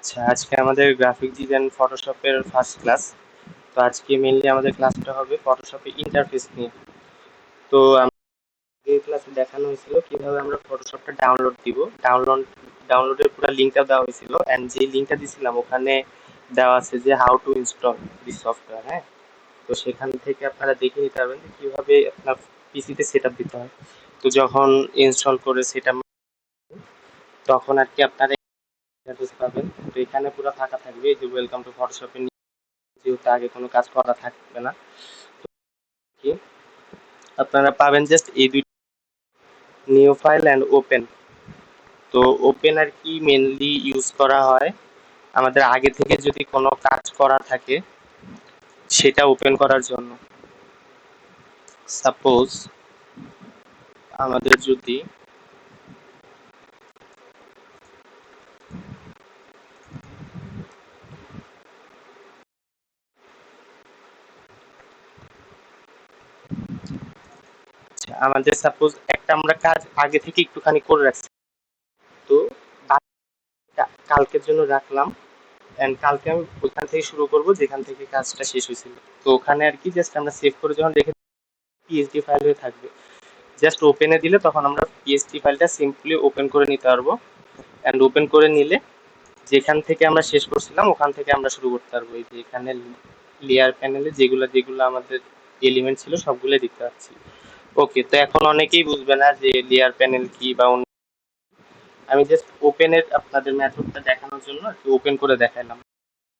আচ্ছা, আজকে আমাদের গ্রাফিক ডিজাইন ফটোশপের ফার্স্ট ক্লাস। তো আজকে মেইনলি আমাদের ক্লাসটা হবে ফটোশপে ইন্টারফেস নিয়ে। তো এই ক্লাসে দেখানো হয়েছিল কিভাবে আমরা ফটোশপটা ডাউনলোড দিব। ডাউনলোডের পুরো লিঙ্কটা দেওয়া হয়েছিল, এন্ড যে লিঙ্কটা দিছিলাম ওখানে দেওয়া আছে যে how to install this software. হ্যাঁ, তো সেখান থেকে আপনারা দেখে নিতে পারবেন যে কিভাবে আপনার পিসিতে সেট আপ দিতে হয়। তো যখন ইনস্টল করে সেট আপ তখন আর কি আপনারা অ্যাড্রেস পাবেন। তো এখানে পুরো ফাঁকা থাকবে, এই যে ওয়েলকাম টু ফটোশপে, যেহেতু আগে কোনো কাজ করা থাকবে না। কি আপনারা পাবেন জাস্ট এই দুই, নিউ ফাইল অ্যান্ড ওপেন। তো ওপেন আর কি মেনলি ইউজ করা হয় আমাদের আগে থেকে যদি কোনো কাজ করা থাকে সেটা ওপেন করার জন্য। সাপোজ আমাদের যদি আমাদের সাপোজ একটা আমরা কাজ আগে থেকে একটুখানি করে রাখছি, তো কালকের জন্য রাখলাম, এন্ড কালকে আমি ওইখান থেকে শুরু করব যেখান থেকে কাজটা শেষ হয়েছিল। তো ওখানে আর কি জাস্ট আমরা সেভ করে যখন রেখে পিএসডি ফাইল হয়ে থাকবে, জাস্ট ওপেনে দিলে তখন আমরা পিএসডি ফাইলটা সিম্পলি ওপেন করে নিতে পারবো। অ্যান্ড ওপেন করে নিলে যেখান থেকে আমরা শেষ করছিলাম ওখান থেকে আমরা শুরু করতে পারবো। এই যে এখানে লেয়ার প্যানেলে যেগুলো যেগুলো আমাদের এলিমেন্ট ছিল সবগুলো দেখতে পাচ্ছি। ওকে, তো এখন অনেকেই বুঝবে না যে লেয়ার প্যানেল কি বা আমি জাস্ট ওপেনের আপনাদের মেথডটা দেখানোর জন্য ওপেন করে দেখালাম।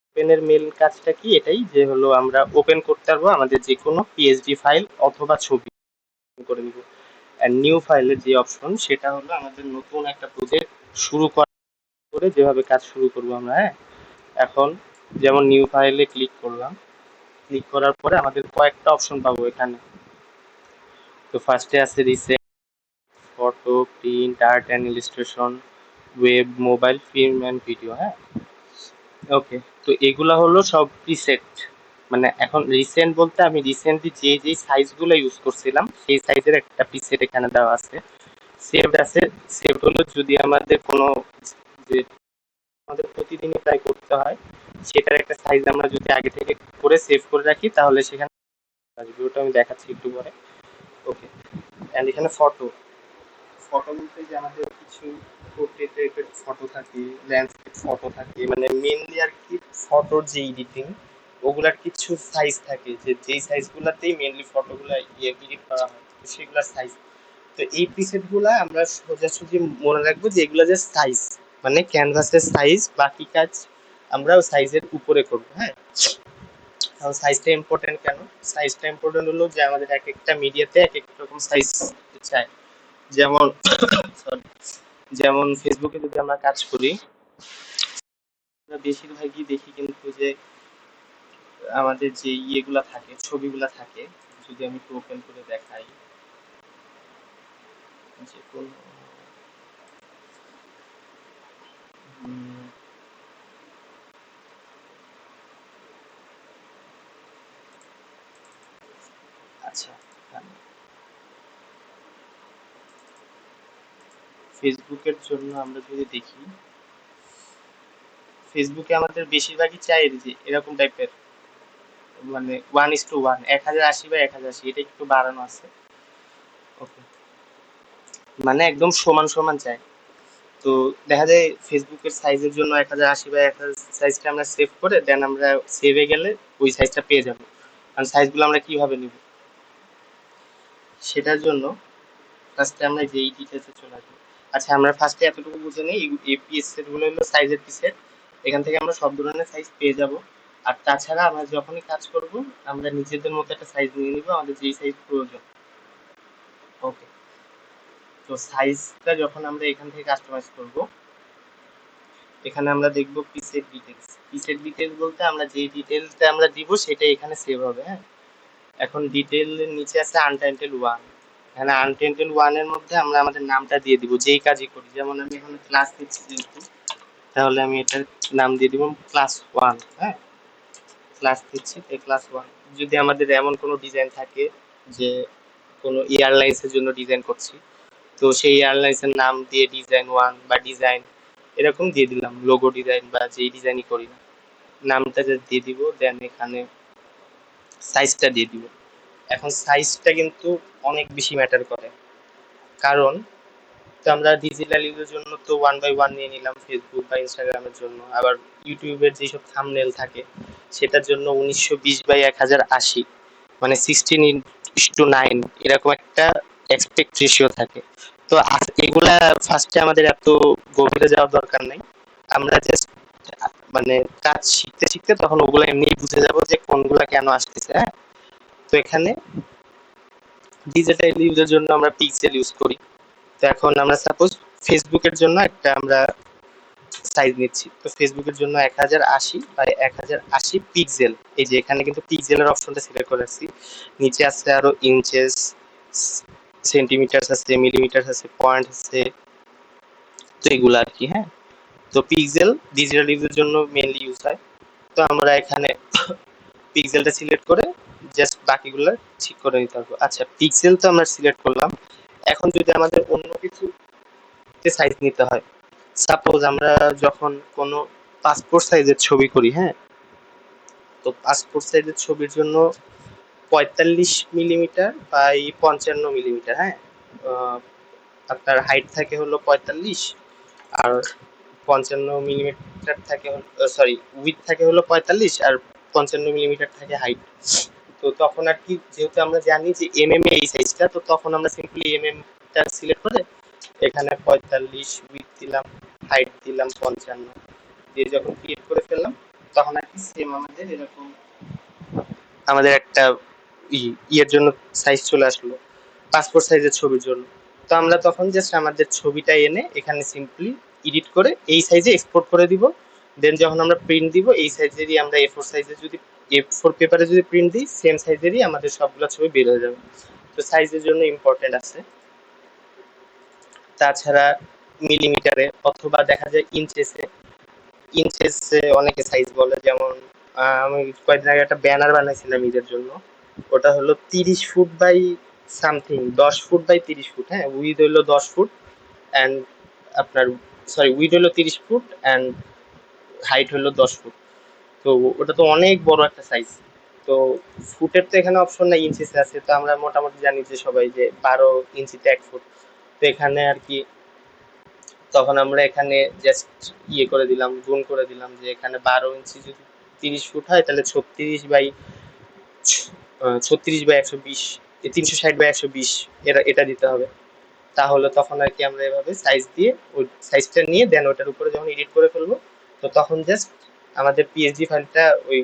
ওপেনের মেল কাজটা কি, এটাই যে হলো আমরা ওপেন করতে পারবো আমাদের যে কোনো পিএসডি ফাইল অথবা ছবি করে নিব। এন্ড নিউ ফাইলের যে অপশন সেটা হলো আমাদের নতুন একটা প্রজেক্ট শুরু করে যেভাবে কাজ শুরু করব আমরা। হ্যাঁ, এখন যেমন নিউ ফাইলে ক্লিক করলাম, ক্লিক করার পরে আমাদের কয়েকটা অপশন পাবো এখানে। তো ফার্স্টে আছে recent, photo, print, art and illustration, web, mobile, film and video. হ্যাঁ, ওকে, তো এগুলা হলো সব প্রিসেট। মানে এখন রিসেন্ট বলতে আমি রিসেন্টলি যে যে সাইজগুলো ইউজ করছিলাম সেই সাইজের একটা প্রিসেট এখানে দেওয়া আছে। সেভড আছে, সেভড হলো যদি আমাদের কোনো যে আমাদের প্রতিদিনই প্রায় করতে হয় সেটার একটা সাইজ আমরা যদি আগে থেকে করে সেভ করে রাখি তাহলে সেখানে আসবে। ওটা আমি দেখাচ্ছি একটু পরে। ওকে, এন্ড এখানে ফটো, ফটো বলতে যে আমাদের কিছু পোর্ট্রেটের ফটো থাকে, ল্যান্ডস্কেপ ফটো থাকে, মানে মেনলি আর কি ফটোর যে এডিটিং ওগুলার কিছু সাইজ থাকে, যে যেই সাইজগুলোতেই মেনলি ফটোগুলো এডিট করা হয় সেগুলোর সাইজ। তো এই প্রিসেটগুলো আমরা সোজাসুজি মনে রাখবো যে এগুলো যে সাইজ, মানে ক্যানভাসের সাইজ, বাকি কাজ আমরা সাইজের উপরে করবো। হ্যাঁ, কারণ সাইজটা ইম্পর্টেন্ট কেন, সাইজটা ইম্পর্টেন্ট হলো যে আমাদের এক একটা মিডিয়াতে এক এক রকম সাইজ চাই। যেমন সরি, যেমন ফেসবুকে যদি আমরা কাজ করি, আমরা বেশিরভাগই দেখি কিন্তু যে আমাদের যে ইয়েগুলা থাকে, ছবিগুলা থাকে, যদি আমি একটু ওপেন করে দেখাই যে কোন আচ্ছা, ফেসবুকের জন্য আমরা যদি দেখি, ফেসবুকে আমাদের বেশিরভাগই চাই যে এরকম টাইপের, মানে 1:1, 1080x1080, এটা একটু বাড়ানো আছে। ওকে, মানে একদম সমান সমান চাই। তো দেখা যায় ফেসবুকের সাইজের জন্য 1080x1080 সাইজটা আমরা সেভ করে দেন আমরা সেভে গেলে ওই সাইজটা পেয়ে যাবো। কারণ সাইজগুলো আমরা কিভাবে নিব সেটার জন্য ফার্স্টে আমরা যে এই ডিটেলসে চলে আসবো। আচ্ছা, আমরা ফার্স্টে এতটুকু বুঝে নিই, এই পিএস সেট গুলো হলো সাইজের পিসেট, এখান থেকে আমরা সব ধরনের সাইজ পেয়ে যাব। আর তাছাড়া আমরা যখনই কাজ করব আমরা নিজেদের মতো একটা সাইজ নিয়ে নিব, আমাদের যেই সাইজ প্রয়োজন। ওকে, তো সাইজটা যখন আমরা এখান থেকে কাস্টমাইজ করব, এখানে আমরা দেখব প্রিসেট ডিটেইলস। প্রিসেট ডিটেইলস বলতে আমরা যে ডিটেইলসটা আমরা দিব সেটা এখানে সেভ হবে। হ্যাঁ, এখন ডিটেইলের নিচে আছে আনটাইটেল 1। এখানে আনটাইটেল 1 এর মধ্যে আমরা আমাদের নামটা দিয়ে দিব যেই কাজই করি। যেমন আমি এখানে ক্লাস নিচ্ছি যেহেতু, তাহলে আমি এটার নাম দিয়ে দিব ক্লাস 1। হ্যাঁ, ক্লাস নিচ্ছি তাই ক্লাস 1। যদি আমাদের এমন কোনো ডিজাইন থাকে যে কোনো এয়ারলাইন্সের জন্য ডিজাইন করছি, তো সেই এয়ারলাইন্সের নাম দিয়ে ডিজাইন 1 বা ডিজাইন এরকম দিয়ে দিলাম লোগো ডিজাইন বা যেই ডিজাইনই করি না, নামটা জাস্ট দিয়ে দিব, দেন এখানে সাইজটা দিয়ে দিব। এখন সাইজটা কিন্তু অনেক বেশি ম্যাটার করে, কারণ তো আমরা ডিজিটাল ইউজের জন্য তো 1 by 1 নিয়ে নিলাম ফেসবুক বা ইনস্টাগ্রামের জন্য, আবার ইউটিউবের যেসব থাম্বনেল থাকে সেটার জন্য 1920 by 1080, মানে 16:9 এরকম একটা এক্সপেক্ট রেশিও থাকে। তো এগুলা ফার্স্টে আমাদের এত গভীরে যাওয়ার দরকার নাই, আমরা জাস্ট মানে কাজ শিখতে শিখতে তখন ওগুলো এমনি বুঝে যাবো যে কোনগুলা কেন আসতেছে। হ্যাঁ, তো এখানে ডিজিটাল ইউজের জন্য আমরা পিক্সেল ইউজ করি। তো এখন আমরা সাপোজ ফেসবুকের জন্য একটা আমরা সাইজ নিচ্ছি, তো ফেসবুকের জন্য 1080 by 1080 পিক্সেল। এই যে এখানে কিন্তু পিক্সেলের অপশনটা সিলেক্ট করে রাখছি, নিচে আছে আরো ইঞ্চেস, সেন্টিমিটার আছে, মিলিমিটার আছে, পয়েন্ট আছে, তো এগুলো আর কি। হ্যাঁ, তো পিক্সেল ডিজিটাল ইউজের জন্য মেইনলি ইউজ হয়। তো আমরা এখানে পিক্সেলটা সিলেক্ট করে জাস্ট বাকিগুলো ঠিক করে নিতে পারবো। আচ্ছা, পিক্সেল তো আমরা সিলেক্ট করলাম, এখন যদি আমাদের অন্য কিছু সাইজ নিতে হয়, সাপোজ আমরা যখন কোনো পাসপোর্ট সাইজের ছবি করি, হ্যাঁ, তো পাসপোর্ট সাইজের ছবির জন্য 45 মিলিমিটার বাই 55 মিলিমিটার, হ্যাঁ, আপনার হাইট থাকে হলো 45, আর 55 মিলিমিটার থাকে, সরি উইথ থাকে হলো 45, আর 55 মিলিমিটার থাকে হাইট। তো তখন আর কি, যেহেতু আমরা জানি যে এমএম এই সাইজটা, তো তখন আমরা সিম্পলি এমএমটা সিলেক্ট করে এখানে 45 উইথ দিলাম, হাইট দিলাম 55 দিয়ে যখন ক্রিয়েট করে ফেললাম, তখন আর কি সেম আমাদের এরকম আমাদের একটা ইয়ের জন্য সাইজ চলে আসলো, পাসপোর্ট সাইজের ছবির জন্য। তো আমরা তখন জাস্ট আমাদের ছবিটা এনে এখানে সিম্পলি এডিট করে এই সাইজে এক্সপোর্ট করে দিব, দেন যখন আমরা প্রিন্ট দিব এই সাইজেরই আমরা A4 সাইজে যদি A4 পেপারে যদি প্রিন্ট দিই, সেম সাইজেরই আমাদের সবগুলো ছবি বের হয়ে যাবে। তো সাইজের জন্য ইম্পর্টেন্ট আছে। তাছাড়া মিলিমিটারে অথবা দেখা যায় ইঞ্চেসে, ইঞ্চেসে অনেকে সাইজ বলে, যেমন আমি কয়েকদিন আগে একটা ব্যানার বানাইছিলাম ঈদের জন্য, ওটা হলো 30 foot by something, 10 foot by 30 foot, হ্যাঁ, উইথ হইলো 10 ফুট অ্যান্ড আপনার, সরি, উইথ হলো 30 ফুট অ্যান্ড হাইট হলো 10 ফুট। তো ওটা তো অনেক বড় একটা সাইজ। তো ফুটের তো এখানে অপশন নাই, ইঞ্চিসে আছে। তো আমরা মোটামুটি জানি যে সবাই যে 12 ইঞ্চিতে 1 ফুট। তো এখানে আর কি তখন আমরা এখানে জাস্ট ইয়ে করে দিলাম, গুণ করে দিলাম যে এখানে 12 ইঞ্চি যদি 30 ফুট হয়, তাহলে 36 বাই 120, 360 বাই 120 এটা দিতে হবে। তাহলে তখন আর কি আমরা এভাবে সাইজ দিয়ে ওই সাইজটা নিয়ে দেন ওটার উপরে যখন এডিট করে ফেলবো, তো তখন জাস্ট আমাদের পিএসডি ফাইলটা ওই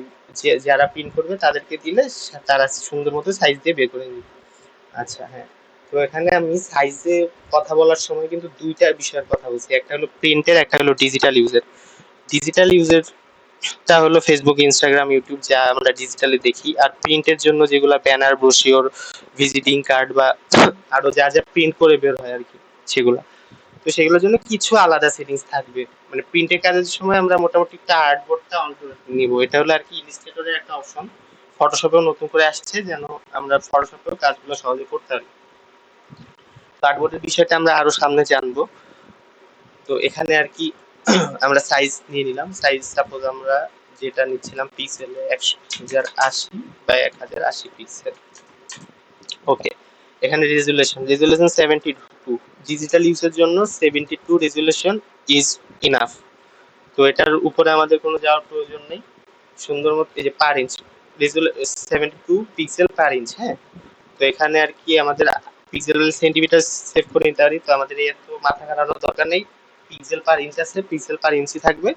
যারা প্রিন্ট করবে তাদেরকে দিলে তারা সুন্দর মতো সাইজ দিয়ে বের করে নিবে। আচ্ছা, হ্যাঁ, তো এখানে আমি সাইজে কথা বলার সময় কিন্তু দুইটা বিষয়ের কথা বলছি, একটা হলো প্রিন্টের, একটা হলো ডিজিটাল ইউজের। ডিজিটাল ইউজের টা হলো ফেসবুক, ইনস্টাগ্রাম, ইউটিউব যা আমরা ডিজিটালি দেখি, আর প্রিন্টের জন্য যেগুলো ব্যানার, ব্রোশিওর, ভিজিটিং কার্ড বা আরো যা যা প্রিন্ট করে বের হয় আর কি, সেগুলো। তো সেগুলোর জন্য কিছু আলাদা সেটিংস থাকবে, মানে প্রিন্টের কাজের সময় আমরা মোটামুটি একটা আর্টবোর্ডটা অন করে নিব, এটা হলো আর কি ইলিস্ট্রেটরের একটা অপশন, ফটোশপেও নতুন করে আসছে যেন আমরা ফটোশপেও কাজগুলো সহজে করতে পারি। তো আর্টবোর্ডের বিষয়টা আমরা আরো সামনে জানবো। তো এখানে আর কি আমরা সাইজ নিয়ে নিলাম, সাইজ সাপোজ আমরা যেটা নিচ্ছিলাম পিক্সেলে 1080 বাই 1080 পিক্সেল। ওকে, এখানে রেজুলেশন 72, ডিজিটাল ইউজের জন্য 72 রেজুলেশন ইজ ইনাফ। তো এটার উপরে আমাদের কোনো যাওয়ার প্রয়োজন নেই। সুন্দর মতো এই যে পার ইঞ্চ 72 পিক্সেল পার ইঞ্চ, হ্যাঁ। তো এখানে আর কি আমাদের পিক্সেল সেন্টিমিটার সেভ করে নিতে পারি, তো আমাদের এত মাথা খাটানোর দরকার নেই। পিক্সেল পার ইঞ্চ আছে, পিক্সেল পার ইঞ্চি থাকবে।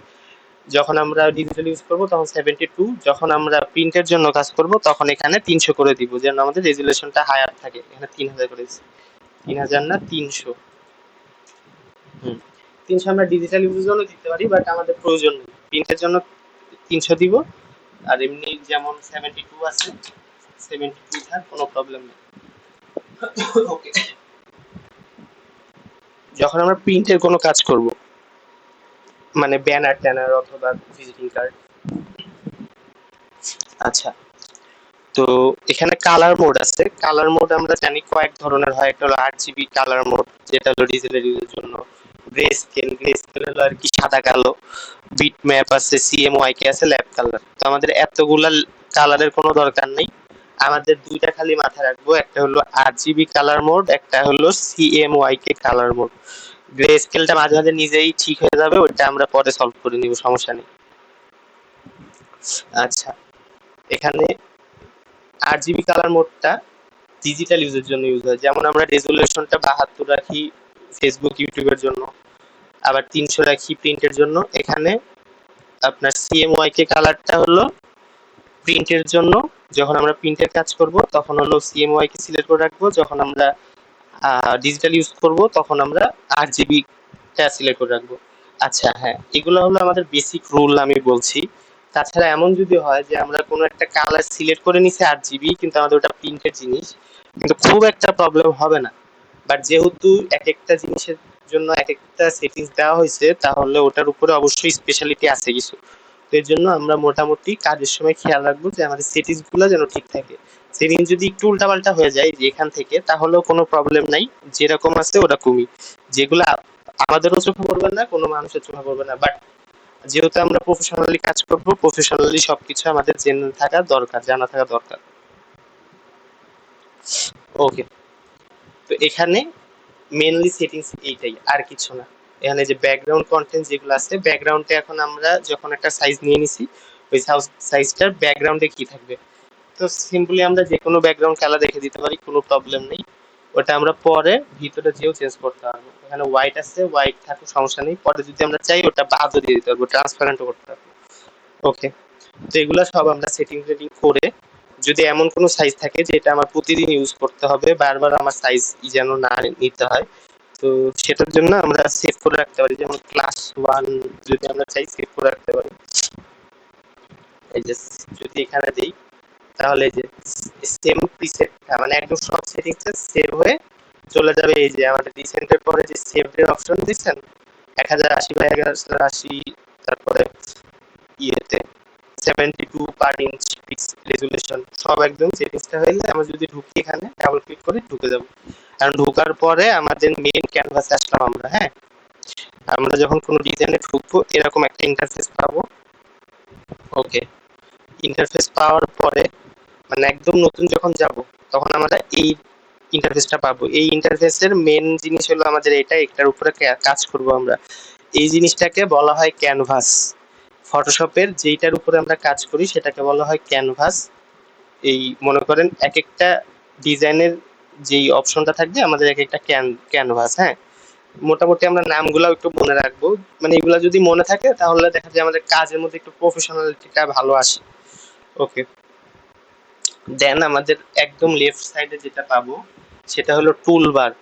যখন আমরা ডিজিটাল ইউজ করব তখন 72, যখন আমরা প্রিন্টের জন্য কাজ করব তখন এখানে 300 করে দিব, যেন আমাদের রেজুলেশনটা হায়ার থাকে। এখানে 3000 করে দিচ্ছি, 3000 না 300। হুম, 300 আমরা ডিজিটাল ইউজের জন্য দিতে পারি, বাট আমাদের প্রয়োজন নেই, প্রিন্টের জন্য 300 দিব। আর এমনি যেমন 72 আছে, 72 থাক, কোনো প্রবলেম নেই। ওকে, যখন আমরা প্রিন্টের কোনো কাজ করব, মানে ব্যানার ট্যানার অথবা ভিজিটিং কার্ড, আচ্ছা, তো এখানে কালার মোড আছে। কালার মোড আমরা জানি কয়েক ধরনের হয়, একটা হলো 8 জিবি কালার মোড, যেটা হলো ডিজিটাল ইউজের জন্য, গ্রে স্কেল হলো আর কি সাদা কালো, বিট ম্যাপ আছে, সিএমওয়াইকে আছে, ল্যাব কালার। তো আমাদের এতগুলা কালারের কোনো দরকার নেই, আমাদের দুইটা খালি মাথায় রাখবো, একটা হলো আরজিবি কালার মোড, একটা হলো সিএমওয়াইকে কালার মোড। গ্রে স্কেলটা মাঝে মাঝে নিজেই ঠিক হয়ে যাবে, ওইটা আমরা পরে সলভ করে নিব, সমস্যা নেই। আচ্ছা, এখানে আরজিবি কালার মোডটা ডিজিটাল ইউজের জন্য ইউজ হয়, যেমন আমরা রেজুলেশনটা 72 রাখি ফেসবুক ইউটিউবের জন্য, আবার 300 রাখি প্রিন্টের জন্য। এখানে আপনার সিএমওয়াইকে কালারটা হলো প্রিন্টের জন্য, যখন আমরা প্রিন্টের কাজ করব তখন হলো সিএমওয়াইকে সিলেক্ট করে রাখবো, যখন আমরা ডিজিটাল ইউজ করব তখন আমরা আরজিবি টা সিলেক্ট করে রাখবো। আচ্ছা হ্যাঁ, এগুলো হলো আমাদের বেসিক রুল আমি বলছি। তাছাড়া এমন যদি হয় যে আমরা কোনো একটা কালার সিলেক্ট করে নিছি আরজিবি, কিন্তু আমাদের ওটা প্রিন্টের জিনিস, কিন্তু খুব একটা প্রবলেম হবে না। বাট যেহেতু এক একটা জিনিসের জন্য এক একটা সেটিংস দেওয়া হয়েছে, তাহলে ওটার উপরে অবশ্যই স্পেশালিটি আছে কিছু। তো এর জন্য আমরা মোটামুটি কাজের সময় খেয়াল রাখবো যে আমাদের সেটিংস গুলো যেন ঠিক থাকে। সেটিং যদি একটু উল্টাপাল্টা হয়ে যায় এখান থেকে, তাহলেও কোনো প্রবলেম নাই, যেরকম আছে ওরকমই। যেগুলা আমাদেরও চোখে পড়বে না, কোনো মানুষের চোখে পড়বে না, বাট যেহেতু আমরা প্রফেশনালি কাজ করবো, প্রফেশনালি সবকিছু আমাদের জেনে থাকা দরকার, জানা থাকা দরকার। ওকে, তো এখানে মেনলি সেটিংস এইটাই, আর কিছু না। এখানে যে ব্যাকগ্রাউন্ড কন্টেন্ট যেগুলো আছে, ব্যাকগ্রাউন্ডে এখন আমরা যখন একটা সাইজ নিয়ে নিছি, ওই সাইজটার ব্যাকগ্রাউন্ডে কি থাকবে, তো সিম্পলি আমরা যে কোনো ব্যাকগ্রাউন্ড কালার রেখে দিতে পারি, কোনো প্রবলেম নেই। ওটা আমরা পরে ভিতরে যেও চেঞ্জ করতে পারবো। এখানে হোয়াইট আছে, হোয়াইট থাকুক, সমস্যা নেই, পরে যদি আমরা চাই ওটা বাদও দিয়ে দিতে পারবো, ট্রান্সপারেন্টও করতে পারবো। ওকে, তো এগুলো সব আমরা সেটিং টেটিং করে, যদি এমন কোনো সাইজ থাকে যেটা আমার প্রতিদিন ইউজ করতে হবে, বারবার আমার সাইজ যেন না নিতে হয়, তো সেটার জন্য আমরা সেভ করে রাখতে পারি, যেমন ক্লাস 1 যদি আমরা চাই সেভ করে রাখতে পারি। এই যে যদি এখানে দিই, তাহলে যে সেম প্রিসেটটা মানে একদম সব সেটিংসে সেভ হয়ে চলে যাবে। এই যে আমাদের রিসেন্টের পরে যে সেভ এর অপশন দিচ্ছেন 1080x1180, তারপরে ইয়েতে 72 পার ইঞ্চ পিক্স রেজুলেশন, সব একদম সেটিংসটা হইলে আমরা যদি ঢুকি এখানে ডাবল ক্লিক করে ঢুকে যাব। কারণ ঢোকার পরে আমাদের মেইন ক্যানভাসে আসলাম আমরা। হ্যাঁ, আমরা যখন কোনো ডিজাইনে ঢুকবো এরকম একটা ইন্টারফেস পাবো। ওকে, ইন্টারফেস পাওয়ার পরে মানে একদম নতুন যখন যাব তখন আমরা এই ইন্টারফেসটা পাবো। এই ইন্টারফেসের মেন জিনিস হলো আমাদের এটার উপরে কাজ করব আমরা। এই জিনিসটাকে বলা হয় ক্যানভাস। ফটোশপের যেইটার উপরে আমরা কাজ করি সেটাকে বলা হয় ক্যানভাস। এই মনে করেন এক একটা ডিজাইনের যেই অপশনটা থাকবে আমাদের এক একটা ক্যানভাস। হ্যাঁ, মোটামুটি আমরা নামগুলো একটু মনে রাখবো, মানে এগুলো যদি মনে থাকে তাহলে দেখা যায় আমাদের কাজের মধ্যে একটু প্রফেশনালিটিটা ভালো আসে। ওকে, দেন আমাদের একদম লেফট সাইডে যেটা পাবো সেটা হলো টুলবার।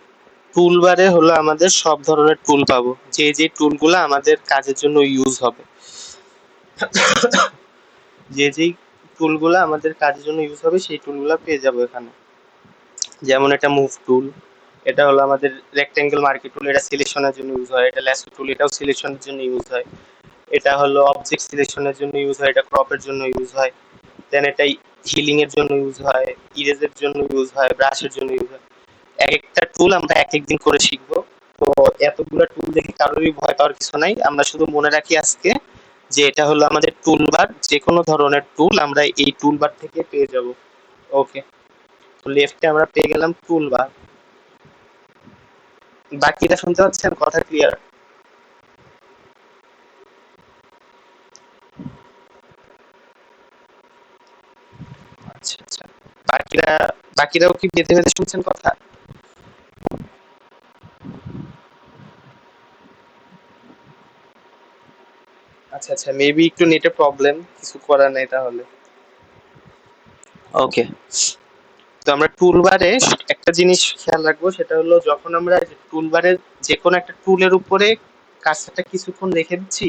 টুলবারে হলো আমাদের সব ধরনের টুল পাবো, যে যে টুলগুলো আমাদের কাজের জন্য ইউজ হবে, যে যেই টুলগুলো আমাদের কাজের জন্য ইউজ হবে সেই টুলগুলো পেয়ে যাবো এখানে। যেমন এটা মুভ টুল, এটা হলো আমাদের রেক্টেঙ্গেল মার্কি টুল, এটা সিলেকশনের জন্য ইউজ হয়। এটা ল্যাসো টুল, এটাও সিলেকশনের জন্য ইউজ হয়। এটা হলো অবজেক্ট সিলেকশনের জন্য ইউজ হয়, এটা ক্রপের জন্য ইউজ হয়। দেন এটা হিলিং এর জন্য ইউজ হয়, ইরেজের জন্য ইউজ হয়, ব্রাশের জন্য ইউজ হয়। এক একটা টুল আমরা এক একদিন করে শিখবো। তো এতগুলো টুল দেখে কারোরই ভয় পাওয়ার কিছু নাই, আমরা শুধু মনে রাখি আজকে যে এটা হলো আমাদের টুলবার, যে কোনো ধরনের টুল আমরা এই টুলবার থেকে পেয়ে যাব। ওকে, তো লেফটে আমরা পেয়ে গেলাম টুলবার। বাকিটা শুনতে পাচ্ছেন? কথা ক্লিয়ার? আচ্ছা আচ্ছা, বাকিরা বাকিরাও কি বেঁধে বেঁধে শুনছেন কথা? আচ্ছা আচ্ছা, মেবি একটু নেটে প্রবলেম, কিছু করার নাই তাহলে। ওকে, তো আমরা টুলবারে একটা জিনিস খেয়াল রাখবো, সেটা হলো যখন আমরা টুলবারে যে কোনো একটা টুলের উপরে কাজটা কিছুক্ষণ রেখে দিচ্ছি,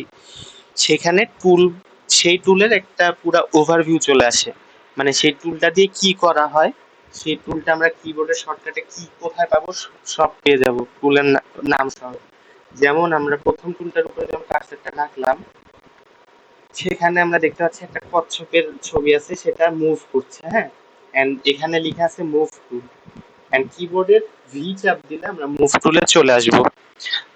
সেখানে সেই টুলের একটা পুরো ওভারভিউ চলে আসে, মানে সেই টুলটা দিয়ে কি করা হয়, সেই টুলটা আমরা কিবোর্ডের শর্টকাটে কি কোথায় পাবো সব পেয়ে যাব টুলের নাম সহ। যেমন আমরা প্রথম টুলটার উপরে যখন কার্সারটা রাখলাম, সেখানে আমরা দেখতে পাচ্ছি একটা কচ্ছপের ছবি আছে, সেটা মুভ করছে। হ্যাঁ, এন্ড এখানে লেখা আছে মুভ টুল, এন্ড কিবোর্ডের ভি চাপ দিলে আমরা মুভ টুলে চলে আসবো।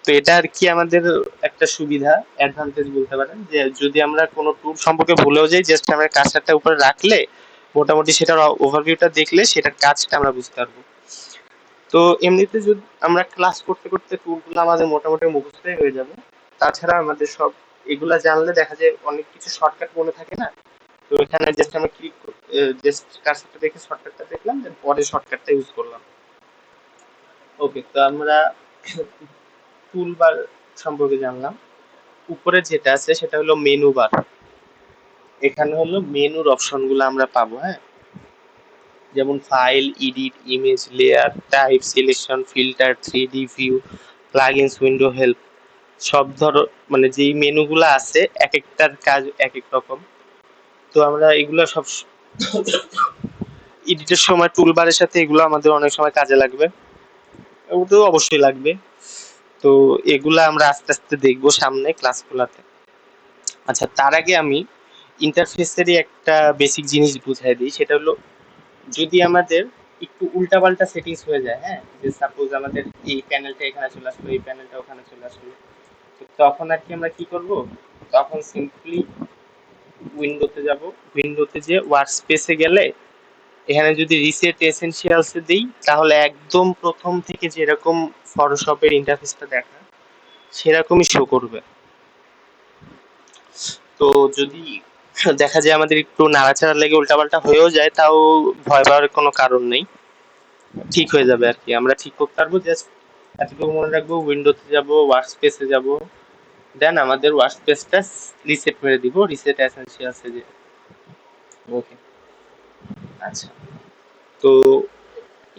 তো এটা আর কি আমাদের একটা সুবিধা, অ্যাডভান্টেজ বলতে পারেন, যে যদি আমরা কোনো ট্যুর সম্পর্কে ভুলেও যাই, জাস্ট আমরা কাজটা উপরে রাখলে মোটামুটি সেটার ওভারভিউটা দেখলে সেটার কাজটা আমরা বুঝতে পারবো। তো এমনিতে যদি আমরা ক্লাস করতে করতে ট্যুরগুলো আমাদের মোটামুটি মুখস্থই হয়ে যাবে। তাছাড়া আমাদের সব এগুলা জানলে দেখা যায় অনেক কিছু শর্টকাট মনে থাকে না। তো এখানে জাস্ট আমরা ক্লিক জাস্ট কার্সরটা দেখে শর্টকাটটা দেখলাম, দেন পরে শর্টকাটটা ইউজ করলাম। ওকে, তো আমরা টুল বার সম্পর্কে জানলাম। উপরে যেটা আছে সেটা হলো মেনু বার। এখানে হলো মেনুর অপশনগুলো আমরা পাবো, হ্যাঁ, যেমন file, edit, image, layer, type, selection, filter, 3D view, plugins, window help, সব ধরো মানে যেই মেনুগুলো আছে এক একটার কাজ এক এক রকম। তো আমরা এগুলো সব এডিটের সময় টুলবারের সাথে এগুলো আমাদের অনেক সময় কাজে লাগবে, ওটাও অবশ্যই লাগবে। তো এগুলা আমরা আস্তে আস্তে দেখবো সামনে ক্লাসগুলোতে। আচ্ছা, তার আগে আমি ইন্টারফেসেরই একটা বেসিক জিনিস বুঝাই দিই, সেটা হলো যদি আমাদের একটু উল্টাপাল্টা সেটিংস হয়ে যায়, হ্যাঁ, যে সাপোজ আমাদের এই প্যানেলটা এখানে চলে আসলো, এই প্যানেলটা ওখানে চলে আসলো, তো তখন আর কি আমরা কি করব, তখন সিম্পলি উইন্ডোতে যাব, উইন্ডোতে যে ওয়ার্কস্পেসে গেলে এখানে যদি রিসেট এসেনশিয়ালসে দিই, তাহলে একদম প্রথম থেকে যেরকম ফটোশপের ইন্টারফেসটা দেখা সেরকমই শো করবে। তো যদি দেখা যায় আমাদের একটু নাড়াচাড়া লেগে উল্টাপাল্টা হয়েও যায়, তাও ভয় পাওয়ার কোনো কারণ নেই, ঠিক হয়ে যাবে আর কি, আমরা ঠিক করতে পারবো। জাস্ট এতটুকু মনে রাখবো, উইন্ডোতে যাব, ওয়ার্কস্পেসে যাব, দেন আমাদের ওয়ার্কস্পেসটা রিসেট মেরে দিব, রিসেট এসেনশিয়ালসে যে। ওকে, আচ্ছা, তো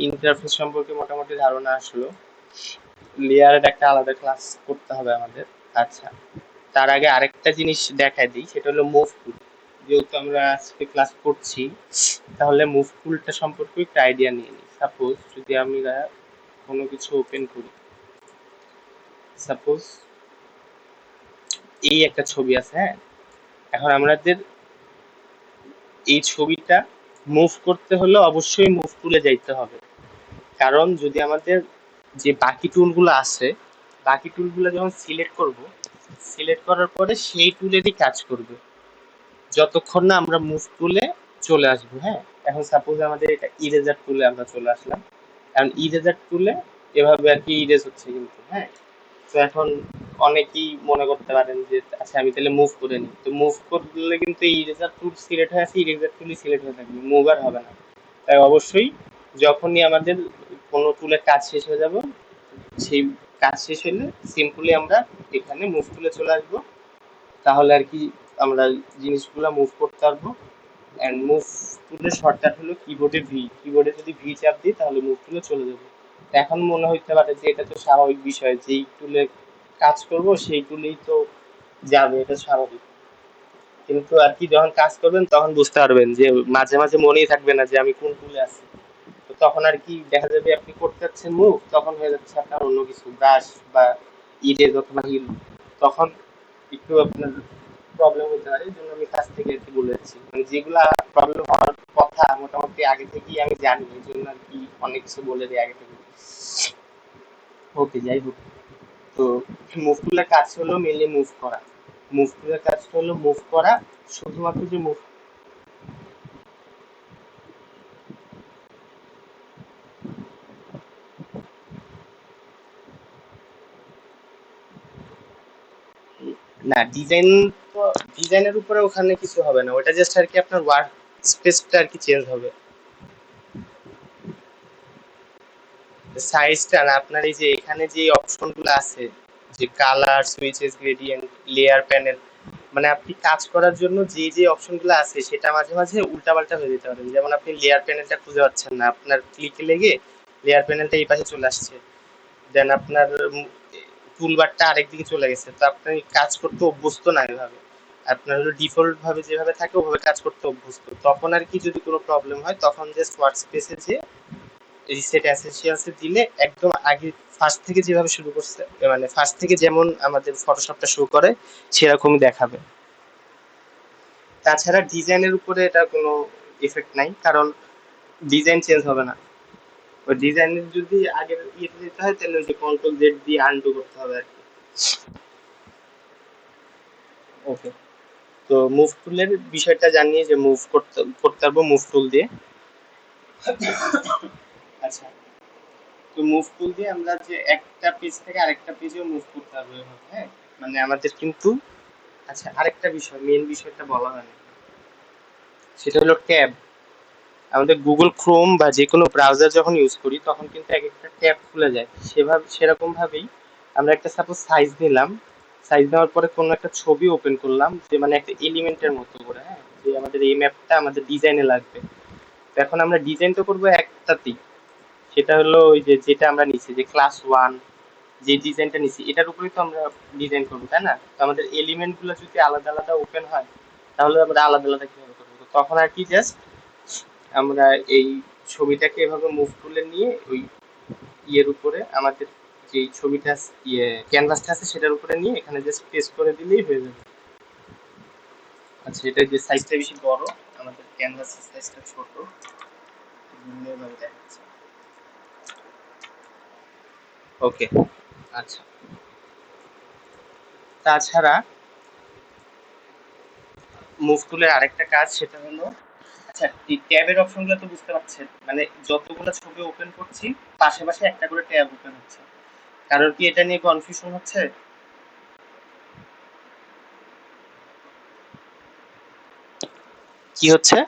ইন্টারফেস সম্পর্কে মোটামুটি ধারণা আসলো। লেয়ারের একটা আলাদা ক্লাস করতে হবে আমাদের। আচ্ছা, তার আগে আরেকটা জিনিস দেখাই দিই, সেটা হলো মুভ টুল। যেহেতু আমরা আজকে ক্লাস করছি, তাহলে মুভ টুলটা সম্পর্কে একটা আইডিয়া নিয়ে নিই। সাপোজ যদি আমরা কোনো কিছু ওপেন করি, সাপোজ এই একটা ছবি আছে, হ্যাঁ, এখন আমাদের এই ছবিটা মুভ করতে হলে অবশ্যই মুভ টুলে যাইতে হবে। কারণ যদি আমাদের যে বাকি টুলগুলো আছে, বাকি টুলগুলো যখন সিলেক্ট করব, সিলেক্ট করার পরে সেই টুলেরই কাজ করবে যতক্ষণ না আমরা মুভ টুলে চলে আসবো। হ্যাঁ, এখন সাপোজ আমাদের এটা ইরেজার টুলে আমরা চলে আসলাম, কারণ ইরেজার টুলে এভাবে আর কি ইরেজ হচ্ছে কিন্তু, হ্যাঁ। তো এখন অনেকেই মনে করতে পারেন যে আচ্ছা আমি তাহলে মুভ করে নিই, তো মুভ করলে কিন্তু এই ইরেজার টুল সিলেক্ট হয়ে আছে, ইরেজার টুলই সিলেক্ট হয়ে থাকবে, মুভ আর হবে না। তাই অবশ্যই যখনই আমাদের কোনো টুলের কাজ শেষ হয়ে যাবে, সেই কাজ শেষ হলে সিম্পলি আমরা এখানে মুভ টুলে চলে আসবো, তাহলে আর কি আমরা জিনিসগুলো মুভ করতে পারবো। অ্যান্ড মুভ টুলের শর্টকাট হলো কিবোর্ডে ভি, কিবোর্ডে যদি ভি চাপ দিই তাহলে মুভ টুলে চলে যাবো। এখন মনে হইতে পারে যে এটা তো স্বাভাবিক বিষয়, যেই টুলে কাজ করব সেই টুলেই তো যাবে, এটা স্বাভাবিক। কিন্তু আর কি যখন কাজ করবেন তখন বুঝতে পারবেন যে মাঝে মাঝে মনেই থাকবে না যে আমি কোন টুলে আছি। তো তখন আর কি দেখা যাবে আপনি করতে যাচ্ছেন মুভ, তখন হয়ে যাচ্ছে আপনার অন্য কিছু, ব্রাশ বা ইরেজ অথবা হিল, তখন একটু আপনার প্রবলেম হতে পারে। এই জন্য আমি কাছ থেকে আর কি বলে যাচ্ছি, মানে যেগুলা প্রবলেম হওয়ার কথা মোটামুটি আগে থেকেই আমি জানি, এই জন্য আর কি অনেক কিছু বলে দিই আগে থেকে। ওকে, যাই হোক, তো মুভ টুলের কাজ হলো মেনলি মুভ করা, মুভ টুলের কাজ হলো মুভ করা, শুধুমাত্র যে মুভ, না ডিজাইন, তো ডিজাইনের উপরে ওখানে কিছু হবে না, ওটা জাস্ট আর কি আপনার ওয়ার্ক স্পেসটা আর কি চেঞ্জ হবে, সাইজটা না। আপনার এই যে এখানে যে অপশনগুলো আছে, যে colour, switches, gradient, layer panel, মানে আপনি কাজ করার জন্য যে যে অপশনগুলো আছে সেটা মাঝে মাঝে উল্টাপাল্টা হয়ে যেতে পারে। যেমন আপনি লেয়ার প্যানেলটা খুঁজে পাচ্ছেন না, আপনার ক্লিকে লেগে লেয়ার প্যানেলটা এই পাশে চলে আসছে, দেন আপনার টুলবারটা আরেকদিকে চলে গেছে, তো আপনি কাজ করতে অভ্যস্ত না এভাবে, আপনার হলো ডিফল্ট ভাবে যেভাবে থাকে ওভাবে কাজ করতে অভ্যস্ত। তখন আর কি যদি কোনো প্রবলেম হয় তখন জাস্ট ওয়ার্ক স্পেসে যে রিসেট এসেনশিয়ালসে দিলে একদম আগে ফার্স্ট থেকে যেভাবে শুরু করছে, মানে ফার্স্ট থেকে যেমন আমাদের ফটোশপটা শো করে সেরকমই দেখাবে। তাছাড়া ডিজাইনের উপরে এটা কোনো এফেক্ট নাই, কারণ ডিজাইন চেঞ্জ হবে না। ওই ডিজাইনের যদি আগের ইয়েতে যেতে হয় তাহলে ওই যে কন্ট্রোল জেড দিয়ে আনডু করতে হবে আর কি। ওকে, তো মুভ টুলের বিষয়টা জানিয়ে যে মুভ করতে করতে পারবো মুভ টুল দিয়ে। আচ্ছা, তো মুভ টুল দিয়ে আমরা যে একটা পেজ থেকে আরেকটা পেজেও মুভ করতে পারবো এভাবে, হ্যাঁ। মানে আমাদের কিন্তু, আচ্ছা আরেকটা বিষয়, মেইন বিষয়টা বলা হয়নি, সেটা হলো ট্যাব। আমাদের গুগল ক্রোম বা যে কোনো ব্রাউজার যখন ইউজ করি তখন কিন্তু এক একটা ট্যাব খুলে যায়, সেরকম ভাবেই আমরা একটা সাপোজ সাইজ নিলাম, সাইজ নেওয়ার পরে কোনো একটা ছবি ওপেন করলাম যে মানে একটা এলিমেন্টের মতো করে, হ্যাঁ, যে আমাদের এই ম্যাপটা আমাদের ডিজাইনে লাগবে। তো এখন আমরা ডিজাইন তো করবো একটাতেই, সেটা হলো ওই যে যেটা আমরা নিচ্ছি যে ক্লাস ওয়ান, যে ডিজাইনটা নিচ্ছি এটার উপরেই তো আমরা ডিজাইন করবো, তাই না? তো আমাদের এলিমেন্ট গুলো যদি আলাদা আলাদা ওপেন হয় তাহলে আমরা আলাদা আলাদা কিভাবে করবো? তো তখন আর কি, জাস্ট আমরা এই ছবিটাকে এভাবে মুভ তুলে নিয়ে ওই ইয়ের উপরে আমাদের যে ছবিটা ইয়ে ক্যানভাসটা আছে সেটার উপরে নিয়ে এখানে জাস্ট পেস্ট করে দিলেই হয়ে যাবে। আচ্ছা, এটা যে সাইজটা বেশি বড়, আমাদের ক্যানভাসের সাইজটা ছোট, এভাবে দেখাচ্ছে। ওকে, আচ্ছা। তাছাড়া মুভ টুলের আরেকটা কাজ সেটা হলো, আচ্ছা এই ট্যাবের অপশনগুলো তো বুঝতে পারছেন, মানে যতগুলো ছবি ওপেন করছি পাশে পাশে একটা করে ট্যাব ওপেন হচ্ছে। কারোর কি এটা নিয়ে কনফিউশন হচ্ছে? কি হচ্ছে?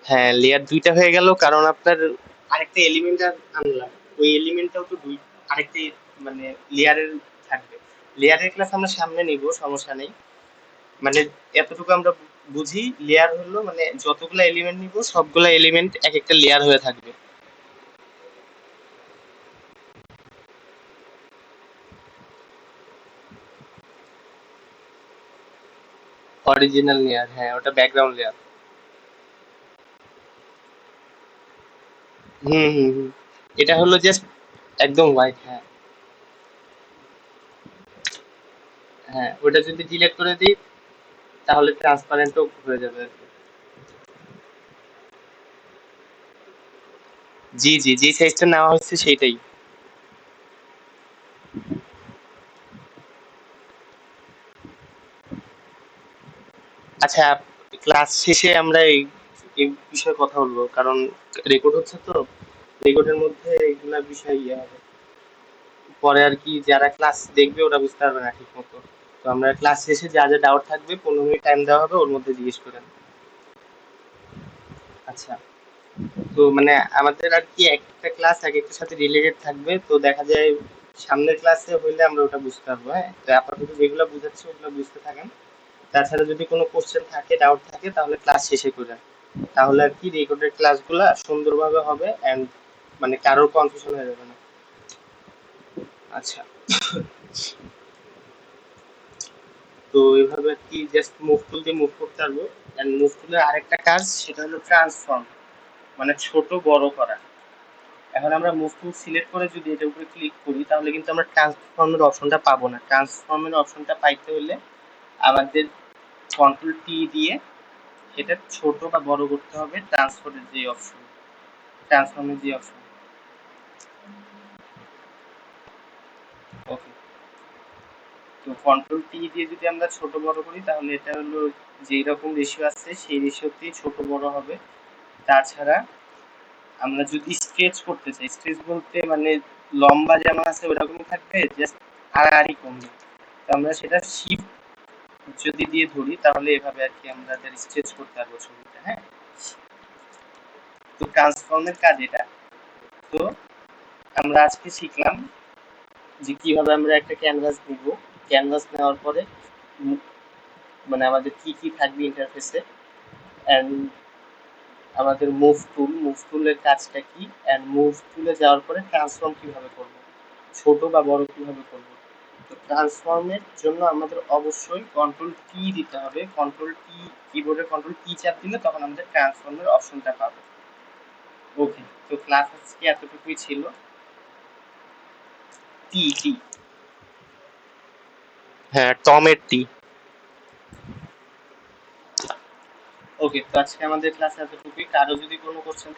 হ্যাঁ, লেয়ার দুইটা হয়ে গেল কারণ আপনার আরেকটা এলিমেন্ট আনলাম, ওই এলিমেন্টটাও তো আরেকটা মানে লেয়ারের থাকবে। লেয়ারের ক্লাস আমরা সামনে নিব, সমস্যা নেই। মানে এতটুকু আমরা বুঝি, লেয়ার হলো মানে যতগুলা এলিমেন্ট নিব সবগুলা এলিমেন্ট এক একটা লেয়ার হয়ে থাকবে। অরিজিনাল লেয়ার, হ্যাঁ ওটা ব্যাকগ্রাউন্ড লেয়ার। হুম হুম হুম, এটা হলো জাস্ট একদম হোয়াইট, হ্যাঁ। হ্যাঁ, ওটা যদি ডিলিট করে দিই তাহলে ট্রান্সপারেন্টও হয়ে যাবে আর কি। জি জি, যে সাইজটা নেওয়া হচ্ছে সেইটাই। আচ্ছা, ক্লাস শেষে আমরা এই বিষয়ে কথা বলবো, কারণ রেকর্ড হচ্ছে তো, রেকর্ডের মধ্যে এগুলা বিষয় ইয়ে হবে, পরে আর কি যারা ক্লাস দেখবে ওরা বুঝতে পারবে না ঠিক মতো। তো আমরা ক্লাস শেষে যা যা ডাউট থাকবে 15 মিনিট টাইম দেওয়া হবে, ওর মধ্যে জিজ্ঞেস করেন। আচ্ছা, তো মানে আমাদের আর কি একটা ক্লাস এক একটার সাথে রিলেটেড থাকবে, তো দেখা যায় সামনের ক্লাসে হইলে আমরা ওটা বুঝতে পারবো, হ্যাঁ। তো আপাতত যেগুলো বুঝাচ্ছি ওগুলো বুঝতে থাকেন। তাছাড়া যদি কোনো কোশ্চেন থাকে, ডাউট থাকে, তাহলে ক্লাস শেষে করেন। তাহলে আর কি রেকর্ডেড ক্লাসগুলা সুন্দরভাবে হবে এন্ড মানে কারোর কনফিউশন হয়ে যাবে না। আচ্ছা, তো এইভাবে আর কি জাস্ট মুভ টুল দিয়ে মুভ করতে পারবো। এন্ড মুভ টুলের আরেকটা কাজ সেটা হলো ট্রান্সফর্ম, মানে ছোট বড় করা। এখন আমরা মুভ টুল সিলেক্ট করে যদি এটার উপরে ক্লিক করি তাহলে কিন্তু আমরা ট্রান্সফর্মের অপশনটা পাবো না। ট্রান্সফর্মের অপশনটা পাইতে হলে আমাদের কন্ট্রোল টি দিয়ে এটা ছোট বা বড় করতে হবে, ট্রান্সফারের যে অপশন, ট্রান্সফর্মের যে অপশন। ওকে, তো কন্ট্রোল টি দিয়ে যদি আমরা ছোট বড় করি তাহলে এটা হলো যেই রকম রেশিও আছে সেই রেশিওতেই ছোট বড় হবে। তাছাড়া আমরা যদি স্ট্রেচ করতে চাই, স্ট্রেচ বলতে মানে লম্বা যেমন আছে ওরকমই থাকবে, জাস্ট আড়াআড়ি কমবে। তো আমরা সেটা শিফট যদি দিয়ে ধরি তাহলে এভাবে আর কি আমরা স্ট্রেচ করতে পারবো ছবিটা, হ্যাঁ। তো ট্রান্সফর্মের কাজ এটা। তো আমরা আজকে শিখলাম যে কিভাবে আমরা একটা ক্যানভাস নিব, ক্যানভাস নেওয়ার পরে মানে আমাদের কি কি থাকবে ইন্টারফেসে, এন্ড আমাদের মুভ টুলের কাজটা কি, এন্ড মুভ টুলে যাওয়ার পরে ট্রান্সফর্ম কিভাবে করব, ছোট বা বড় কিভাবে করব। তো ট্রান্সফর্মের জন্য আমাদের অবশ্যই কন্ট্রোল টি দিতে হবে। কন্ট্রোল টি, কিবোর্ডের কন্ট্রোল টি চাপ দিলে তখন আমাদের ট্রান্সফর্মের অপশনটা পাবো। ওকে, তো ক্লাস আজকে এতটুকুই ছিল। টি টি, হ্যাঁ টমের টি। ওকে, তো আজকে আমাদের ক্লাস এতটুকুই। কারো যদি কোনো কোশ্চেন